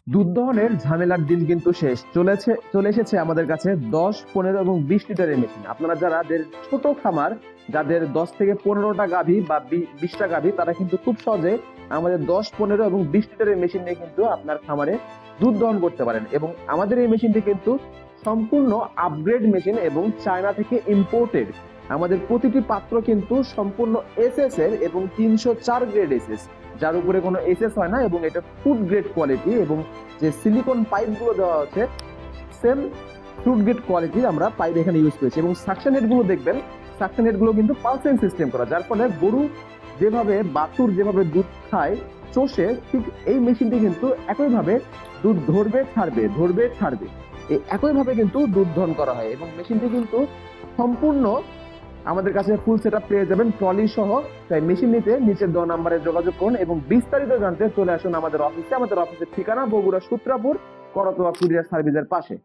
দুধ দহনের ঝামেলার দিন কিন্তু শেষ চলে এসেছে আমাদের কাছে 10, 15 এবং 20 লিটারের মেশিন। আপনারা যাদের ছোট খামার, যাদের 10 থেকে 15টা গাভী বা 20টা গাভী, তারা কিন্তু খুব সহজে আমাদের 10, 15 এবং 20 লিটারের মেশিন নিয়ে কিন্তু আপনার খামারে দুধ দহন করতে পারেন। এবং আমাদের এই মেশিনটি কিন্তু সম্পূর্ণ আপগ্রেড মেশিন এবং চায়না থেকে ইম্পোর্টেড। আমাদের প্রতিটি পাত্র কিন্তু সম্পূর্ণ এসএস এর এবং 304 গ্রেড এসএস, যার উপরে কোনো এসএস হয় না। এবং এটা ফুড গ্রেড কোয়ালিটি, এবং যে সিলিকন পাইপ গুলো দেওয়া আছে সেম ফুড গ্রেড কোয়ালিটির আমরা পাইপ এখানে ইউজ করেছি। এবং সাকশন হেড গুলো দেখবেন, সাকশন হেড গুলো কিন্তু পালসেন সিস্টেম করা, যার ফলে গরু যেভাবে বাছুর যেভাবে দুধ খায় চষে, ঠিক এই মেশিনটি কিন্তু একইভাবে দুধ ধরবে ছাড়বে, ধরবে ছাড়বে, এই একইভাবে কিন্তু দুধ দহন করা হয়। এবং মেশিনটি কিন্তু সম্পূর্ণ আমাদের কাছে ফুল সেটআপ পেয়ে যাবেন ট্রলি সহ। তাই মেশিন নিতে নিচের দেওয়া নাম্বারে যোগাযোগ করুন এবং বিস্তারিত জানতে চলে আসুন আমাদের অফিসে। আমাদের অফিসের ঠিকানা বগুড়া সূত্রাপুর, করতোয়া কুরিয়ার সার্ভিসের পাশে।